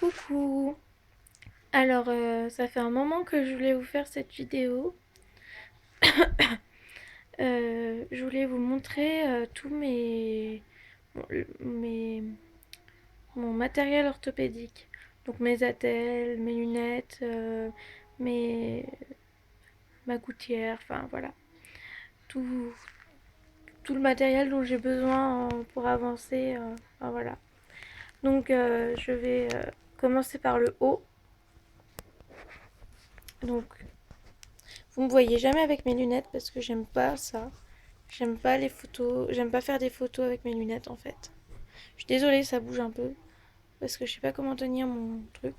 Coucou! Alors, ça fait un moment que je voulais vous faire cette vidéo. Je voulais vous montrer tous mes, mon matériel orthopédique. Donc mes attelles, mes lunettes, mes, ma gouttière, enfin voilà. Tout, tout le matériel dont j'ai besoin pour avancer. Enfin, voilà. Donc je vais commencer par le haut. Donc vous me voyez jamais avec mes lunettes parce que j'aime pas ça. J'aime pas les photos, j'aime pas faire des photos avec mes lunettes en fait. Je suis désolée, ça bouge un peu parce que je sais pas comment tenir mon truc,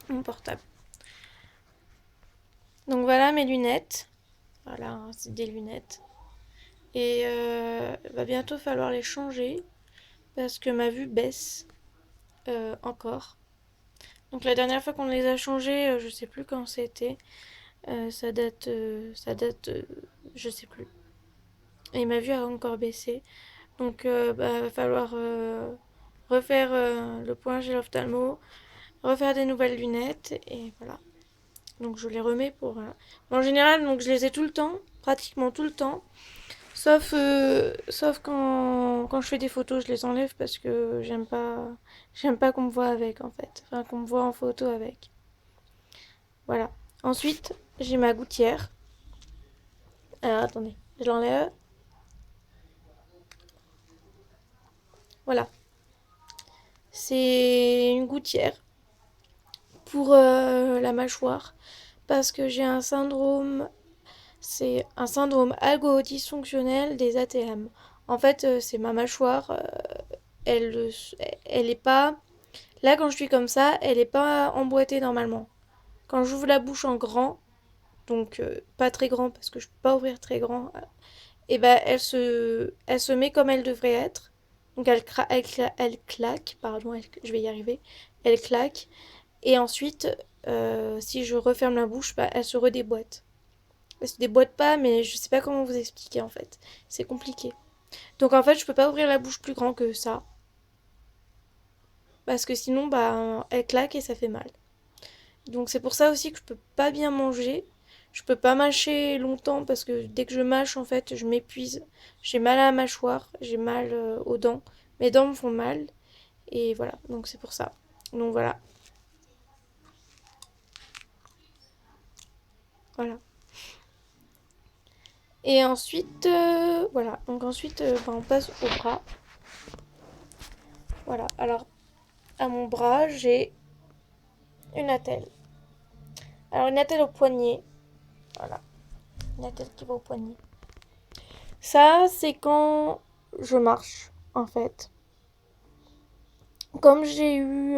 mon portable. Donc voilà mes lunettes. Voilà, hein, c'est des lunettes. Et va bientôt falloir les changer parce que ma vue baisse encore. Donc la dernière fois qu'on les a changées, je sais plus quand c'était. Ça date, je sais plus. Et ma vue a encore baissé. Donc va falloir refaire le point chez l'ophtalmo, refaire des nouvelles lunettes et voilà. Donc je les remets pour... En général, donc je les ai tout le temps, pratiquement tout le temps. Sauf quand je fais des photos, je les enlève parce que j'aime pas qu'on me voit avec en fait. Enfin, qu'on me voit en photo avec. Voilà. Ensuite, j'ai ma gouttière. Alors attendez, je l'enlève. Voilà. C'est une gouttière pour la mâchoire parce que j'ai un syndrome, c'est un syndrome algo-dysfonctionnel des ATM. En fait, c'est ma mâchoire, elle, elle est pas, là quand je suis comme ça, elle est pas emboîtée normalement. Quand j'ouvre la bouche en grand, donc pas très grand parce que je peux pas ouvrir très grand, et ben elle se met comme elle devrait être. Donc elle claque, pardon, je vais y arriver. Elle claque. Et ensuite, si je referme la bouche, bah, elle se redéboîte. Elle se déboîte pas, mais je sais pas comment vous expliquer en fait. C'est compliqué. Donc en fait, je peux pas ouvrir la bouche plus grand que ça. Parce que sinon, bah, elle claque et ça fait mal. Donc c'est pour ça aussi que je peux pas bien manger. Je peux pas mâcher longtemps parce que dès que je mâche, en fait, je m'épuise. J'ai mal à la mâchoire, j'ai mal aux dents. Mes dents me font mal. Et voilà, donc c'est pour ça. Donc voilà, voilà. Et ensuite, voilà. Donc ensuite, bah, on passe au bras. Voilà. Alors, à mon bras, j'ai une attelle. Alors, une attelle au poignet. Voilà. Une attelle qui va au poignet. Ça, c'est quand je marche, en fait. Comme j'ai eu,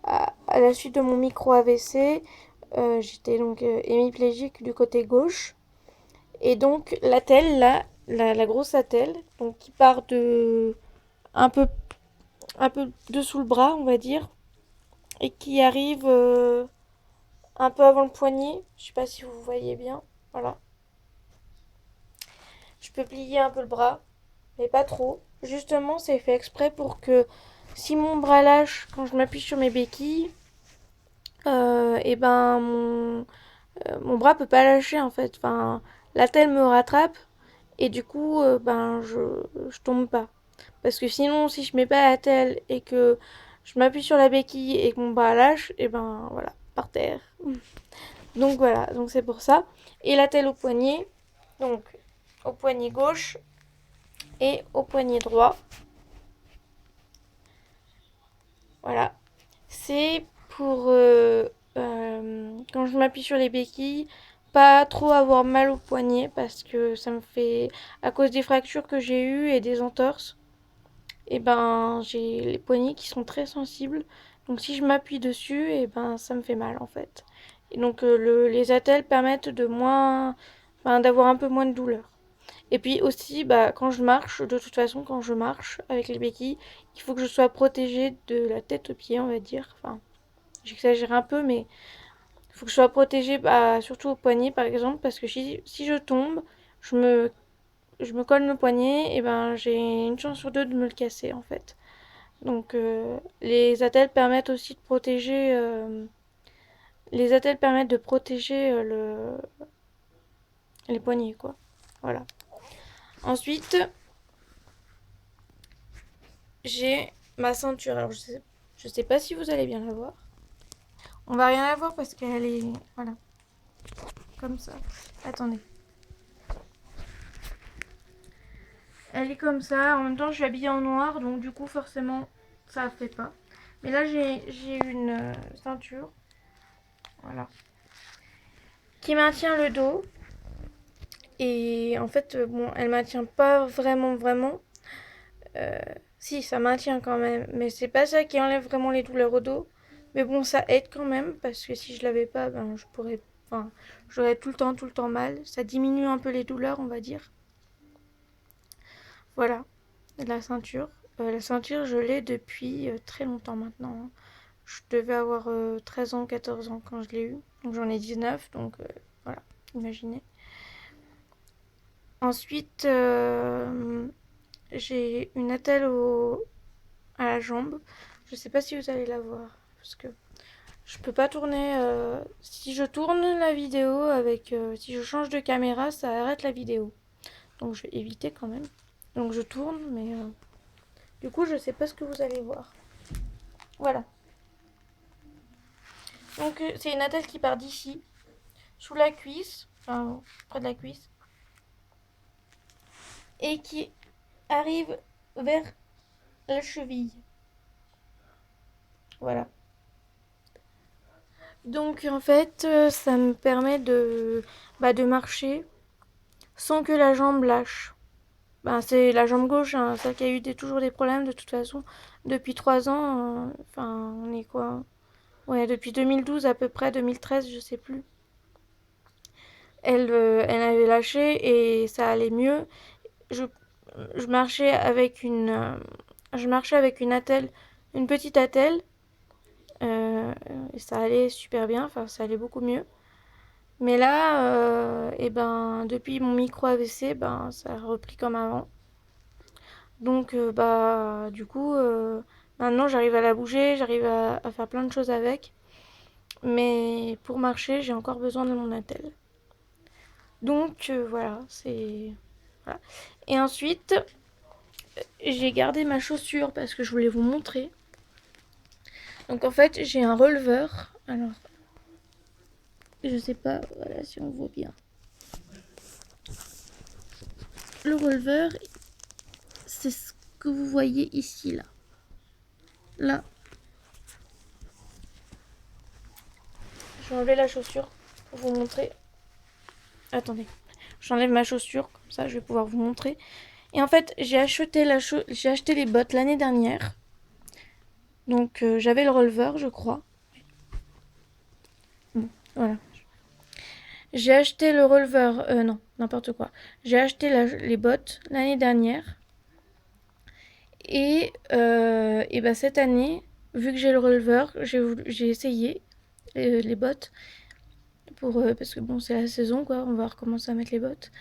à la suite de mon micro AVC, j'étais donc hémiplégique du côté gauche. Et donc, l'attelle, là, la grosse attelle, donc qui part de un peu, un peu dessous le bras, on va dire, et qui arrive un peu avant le poignet. Je sais pas si vous voyez bien. Voilà. Je peux plier un peu le bras, mais pas trop. Justement, c'est fait exprès pour que si mon bras lâche quand je m'appuie sur mes béquilles, et ben mon bras peut pas lâcher en fait. Enfin, la telle me rattrape et du coup, ben je tombe pas. Parce que sinon, si je mets pas la telle et que je m'appuie sur la béquille et que mon bras lâche, et ben voilà, par terre. Donc voilà, donc c'est pour ça. Et la telle au poignet, donc au poignet gauche et au poignet droit. Voilà. C'est pour quand je m'appuie sur les béquilles, pas trop avoir mal au poignet parce que ça me fait, à cause des fractures que j'ai eues et des entorses, et ben j'ai les poignets qui sont très sensibles. Donc si je m'appuie dessus, et ben ça me fait mal en fait. Et donc les attelles permettent de moins, enfin, d'avoir un peu moins de douleur. Et puis aussi, bah, quand je marche, de toute façon, quand je marche avec les béquilles, il faut que je sois protégée de la tête aux pieds, on va dire. Enfin, j'exagère un peu, mais il faut que je sois protégée, bah, surtout au poignet par exemple, parce que si je tombe, je me, je me colle le poignet, et ben j'ai une chance sur deux de me le casser en fait. Donc les attelles permettent aussi de protéger les attelles permettent de protéger les poignets quoi. Voilà. Ensuite, j'ai ma ceinture. Alors je sais pas si vous allez bien la voir. On va rien la voir parce qu'elle est voilà, comme ça. Attendez. Elle est comme ça. En même temps, je suis habillée en noir, donc du coup, forcément, ça fait pas. Mais là, j'ai une ceinture, voilà, qui maintient le dos. Et en fait, bon, elle maintient pas vraiment. Euh, Si, ça maintient quand même. Mais c'est pas ça qui enlève vraiment les douleurs au dos. Mais bon, ça aide quand même, parce que si je l'avais pas, ben, je pourrais. Enfin, j'aurais tout le temps mal. Ça diminue un peu les douleurs, on va dire. Voilà, la ceinture. La ceinture, je l'ai depuis très longtemps maintenant, hein. Je devais avoir 13 ans, 14 ans quand je l'ai eu. Donc j'en ai 19, donc voilà, imaginez. Ensuite, j'ai une attelle à la jambe. Je sais pas si vous allez la voir. Parce que je peux pas tourner. Si je tourne la vidéo avec. Si je change de caméra, ça arrête la vidéo. Donc je vais éviter quand même. Donc je tourne, mais du coup, je sais pas ce que vous allez voir. Voilà. Donc c'est une attelle qui part d'ici, sous la cuisse, enfin près de la cuisse, et qui arrive vers la cheville. Voilà. Donc en fait, ça me permet de marcher sans que la jambe lâche. Ben, c'est la jambe gauche, hein, celle qui a eu toujours des problèmes de toute façon. Depuis 3 ans, enfin on est quoi? Ouais, depuis 2012 à peu près, 2013, je sais plus. Elle avait lâché et ça allait mieux. Je, je marchais avec une attelle, une petite attelle. Et ça allait super bien, enfin ça allait beaucoup mieux. Mais là, et ben, depuis mon micro AVC, ben, ça a repris comme avant. Donc, bah, du coup, maintenant j'arrive à la bouger, j'arrive à faire plein de choses avec. Mais pour marcher, j'ai encore besoin de mon attelle. Donc, voilà, c'est. Voilà. Et ensuite, j'ai gardé ma chaussure parce que je voulais vous montrer. Donc, en fait, j'ai un releveur. Alors, je sais pas, voilà, si on voit bien. Le releveur, c'est ce que vous voyez ici, là. Là. Je vais enlever la chaussure pour vous montrer. Attendez. J'enlève ma chaussure, comme ça je vais pouvoir vous montrer. Et en fait, j'ai acheté les bottes l'année dernière. Donc j'avais le releveur, je crois. Bon, voilà. J'ai acheté le releveur, non, n'importe quoi. J'ai acheté les bottes l'année dernière. Et bah, cette année, vu que j'ai le releveur, j'ai essayé les bottes. Parce que bon, c'est la saison, quoi. On va recommencer à mettre les bottes.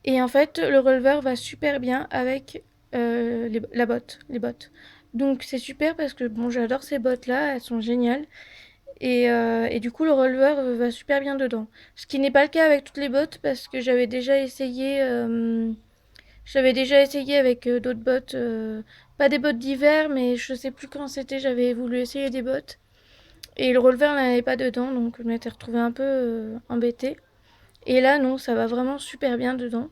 Et en fait, le releveur va super bien avec les bottes. Donc c'est super parce que bon, j'adore ces bottes-là, elles sont géniales. Et du coup, le releveur va super bien dedans. Ce qui n'est pas le cas avec toutes les bottes parce que j'avais déjà essayé avec d'autres bottes, pas des bottes d'hiver, mais je sais plus quand c'était, j'avais voulu essayer des bottes. Et le releveur n'allait pas dedans, donc je m'étais retrouvée un peu embêtée. Et là, non, ça va vraiment super bien dedans.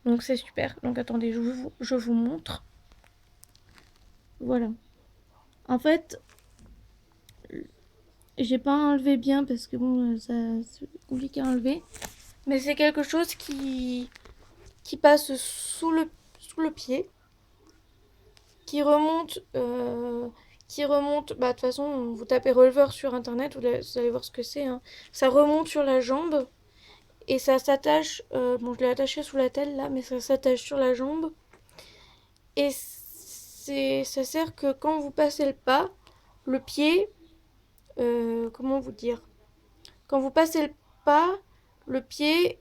Donc c'est super. Donc attendez, je vous montre. Voilà. En fait, j'ai pas enlevé bien parce que bon, c'est compliqué à enlever. Mais c'est quelque chose qui passe sous le pied, qui remonte, bah de toute façon, vous tapez releveur sur internet, vous allez voir ce que c'est, hein. Ça remonte sur la jambe et ça s'attache. Bon, je l'ai attaché sous la telle là, mais ça s'attache sur la jambe. Et ça sert que quand vous passez le pas, le pied, comment vous dire? Quand vous passez le pas, le pied,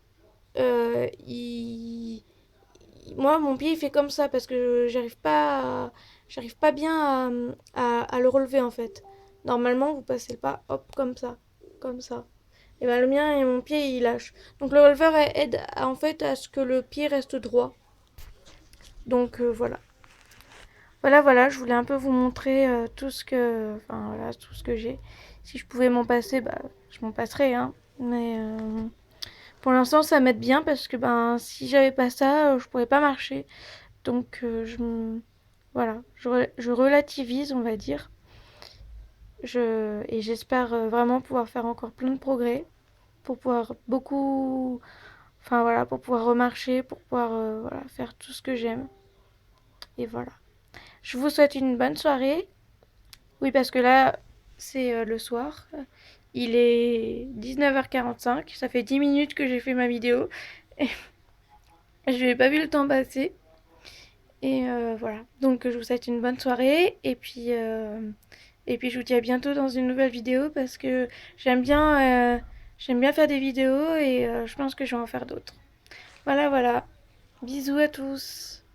moi, mon pied, il fait comme ça parce que j'arrive pas j'arrive pas bien à le relever en fait. Normalement, vous passez le pas, hop, comme ça. Et ben le mien et mon pied, il lâche. Donc le releveur aide en fait à ce que le pied reste droit. Donc voilà. Voilà, je voulais un peu vous montrer tout ce que j'ai. Si je pouvais m'en passer, bah, je m'en passerais, hein. Mais pour l'instant, ça m'aide bien parce que ben, si j'avais pas ça, je pourrais pas marcher. Donc voilà, je relativise, on va dire. Et j'espère vraiment pouvoir faire encore plein de progrès pour pouvoir enfin voilà, pour pouvoir remarcher, pour pouvoir voilà, faire tout ce que j'aime. Et voilà. Je vous souhaite une bonne soirée. Oui, parce que là, c'est le soir. Il est 19h45. Ça fait 10 minutes que j'ai fait ma vidéo. Et je n'ai pas vu le temps passer. Et voilà. Donc, je vous souhaite une bonne soirée. Et puis je vous dis à bientôt dans une nouvelle vidéo parce que j'aime bien faire des vidéos et je pense que je vais en faire d'autres. Voilà. Bisous à tous.